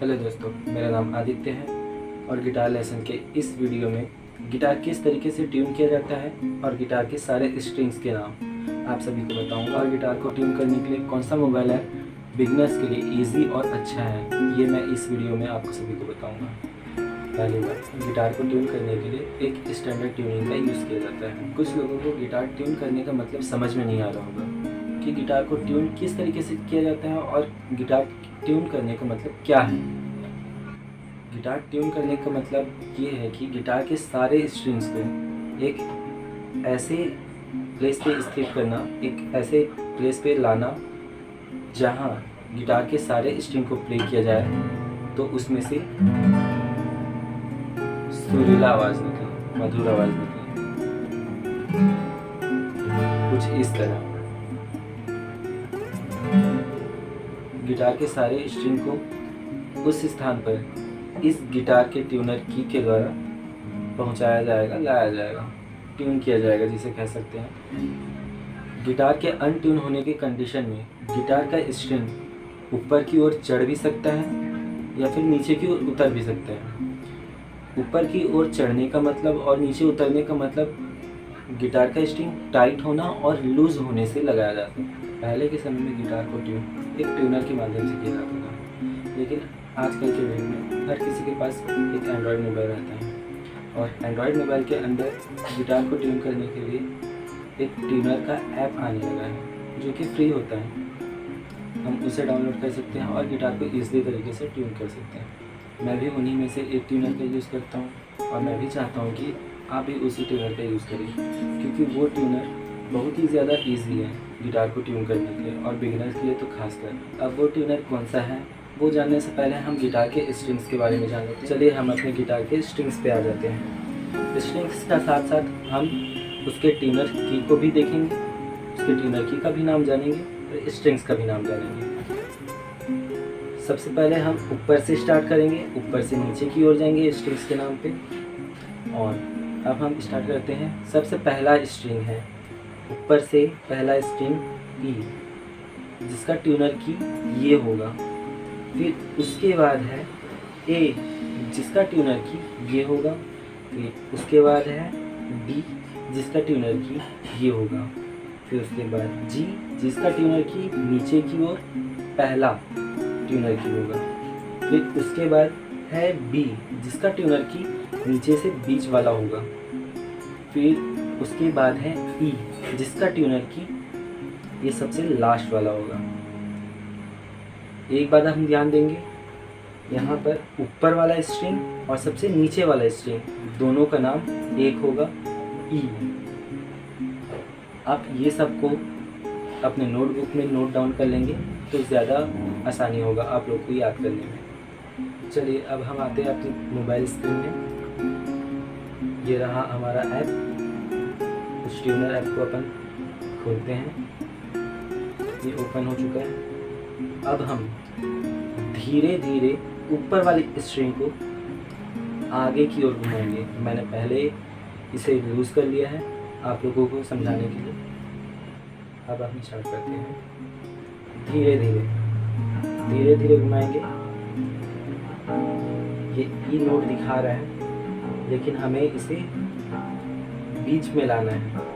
Hello दोस्तों, मेरा नाम आदित्य है और गिटार लेसन के इस वीडियो में गिटार किस तरीके से ट्यून किया जाता है और गिटार के सारे स्ट्रिंग्स के नाम आप सभी को बताऊंगा। और गिटार को ट्यून करने के लिए कौन सा मोबाइल ऐप बिगनर्स के लिए इजी और अच्छा है, ये मैं इस वीडियो में आपको सभी को बताऊंगा। पहली बात, गिटार को ट्यून करने के लिए एक स्टैंडर्ड ट्यूनिंग का यूज़ किया जाता है। कुछ लोगों को गिटार ट्यून करने का मतलब समझ में नहीं आ रहा होगा कि गिटार को ट्यून किस तरीके से किया जाता है और गिटार ट्यून करने का मतलब क्या है। गिटार ट्यून करने का मतलब ये है कि गिटार के सारे स्ट्रिंग्स को एक ऐसे प्लेस पे स्थित करना, एक ऐसे प्लेस पे लाना जहाँ गिटार के सारे स्ट्रिंग को प्ले किया जाए तो उसमें से सुरीला आवाज़ निकले, मधुर आवाज़ निकले, कुछ इस तरह। गिटार के सारे स्ट्रिंग को उस स्थान पर इस गिटार के ट्यूनर की के द्वारा पहुंचाया जाएगा, लाया जाएगा, ट्यून किया जाएगा जिसे कह सकते हैं। गिटार के अनट्यून होने के कंडीशन में गिटार का स्ट्रिंग ऊपर की ओर चढ़ भी सकता है या फिर नीचे की ओर उतर भी सकता है। ऊपर की ओर चढ़ने का मतलब और नीचे उतरने का मतलब गिटार का स्ट्रिंग टाइट होना और लूज होने से लगाया जाता है। पहले के समय में गिटार को ट्यून एक ट्यूनर के माध्यम से किया जाता था, लेकिन आजकल के युग में हर किसी के पास एक एंड्रॉयड मोबाइल रहता है और एंड्रॉयड मोबाइल के अंदर गिटार को ट्यून करने के लिए एक ट्यूनर का ऐप आने लगा है जो कि फ्री होता है। हम उसे डाउनलोड कर सकते हैं और गिटार को ईज़िली तरीके से ट्यून कर सकते हैं। मैं भी उन्हीं में से एक ट्यूनर का यूज़ करता हूँ और मैं भी चाहता हूँ कि आप भी उसी ट्यूनर का यूज़ करें, क्योंकि वो ट्यूनर बहुत ही ज़्यादा ईजी है गिटार को ट्यून करने के लिए और बिगिनर्स के लिए तो खासकर। अब वो ट्यूनर कौन सा है वो जानने से पहले हम गिटार के स्ट्रिंग्स के बारे में जान लेते हैं। चलिए हम अपने गिटार के स्ट्रिंग्स पे आ जाते हैं। स्ट्रिंग्स का साथ साथ हम उसके ट्यूनर की को भी देखेंगे, उसके ट्यूनर की का भी नाम जानेंगे और स्ट्रिंग्स का भी नाम जानेंगे। सबसे पहले हम ऊपर से स्टार्ट करेंगे, ऊपर से नीचे की ओर जाएंगे स्ट्रिंग्स के नाम पे। और अब हम स्टार्ट करते हैं। सबसे पहला स्ट्रिंग है, ऊपर से पहला स्ट्रिंग ई, जिसका ट्यूनर की ये होगा। फिर उसके बाद है ए, जिसका ट्यूनर की ये होगा। फिर उसके बाद है बी, जिसका ट्यूनर की ये होगा। फिर उसके बाद जी, जिसका ट्यूनर की नीचे की ओर पहला ट्यूनर की होगा। फिर उसके बाद है बी, जिसका ट्यूनर की नीचे से बीच वाला होगा। फिर उसके बाद है ई, जिसका ट्यूनर की ये सबसे लास्ट वाला होगा। एक बात हम ध्यान देंगे, यहाँ पर ऊपर वाला स्ट्रिंग और सबसे नीचे वाला स्ट्रिंग दोनों का नाम एक होगा, ई। आप ये सबको अपने नोटबुक में नोट डाउन कर लेंगे तो ज़्यादा आसानी होगा आप लोग को याद करने में। चलिए अब हम आते हैं अपनी मोबाइल स्क्रीन में। ये रहा हमारा ऐप। उस ट्यूनर ऐप को अपन खोलते हैं, ये ओपन हो चुका है। अब हम धीरे धीरे ऊपर वाली स्ट्रिंग को आगे की ओर घुमाएंगे। मैंने पहले इसे लूज़ कर लिया है आप लोगों को समझाने के लिए। अब हम स्टार्ट करते हैं। धीरे धीरे घुमाएंगे। ये ई नोट दिखा रहा है, लेकिन हमें इसे बीच में लाना है।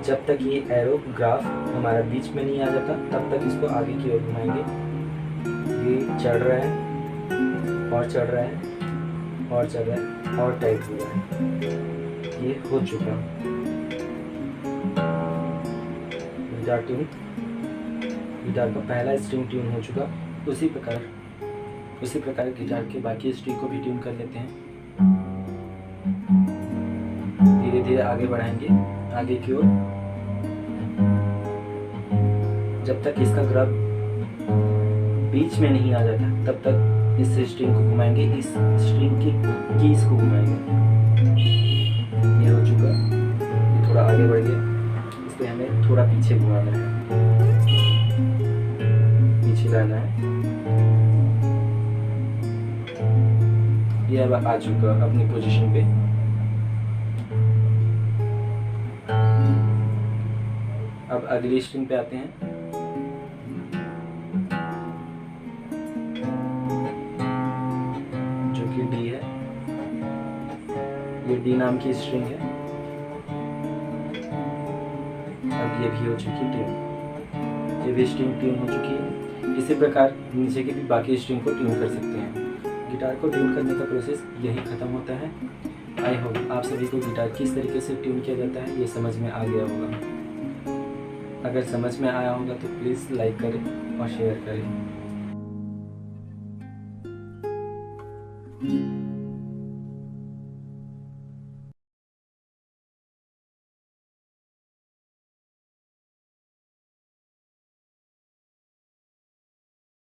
जब तक ये एरो ग्राफ हमारा बीच में नहीं आ जाता तब तक इसको आगे की ओर घुमाएंगे। ये चढ़ रहा है और चढ़ रहा है और चढ़ रहा है और टाइट हो रहा है। ये हो चुका गिटार ट्यून। गिटार का पहला स्ट्रिंग ट्यून हो चुका। उसी प्रकार गिटार के बाकी स्ट्रिंग को भी ट्यून कर लेते हैं। धीरे धीरे आगे बढ़ाएंगे आगे की ओर, जब तक इसका ग्राफ बीच में नहीं आ जाता तब तक इस स्ट्रिंग को घुमाएंगे, इस स्ट्रिंग की कीज को घुमाएंगे। ये हो चुका। ये थोड़ा आगे बढ़ गया, इसलिए हमें थोड़ा पीछे घुमाना है, पीछे लाना है। ये अब आ चुका अपनी पोजीशन पे। अब अगली स्ट्रिंग पे आते हैं। बी नाम की स्ट्रिंग है। अब ये भी हो चुकी ट्यून, ये भी स्ट्रिंग ट्यून हो चुकी है। इसी प्रकार नीचे की भी बाकी स्ट्रिंग को ट्यून कर सकते हैं। गिटार को ट्यून करने का प्रोसेस यही ख़त्म होता है। आई होप आप सभी को गिटार किस तरीके से ट्यून किया जाता है ये समझ में आ गया होगा। अगर समझ में आया होगा तो प्लीज़ लाइक करें और शेयर करें।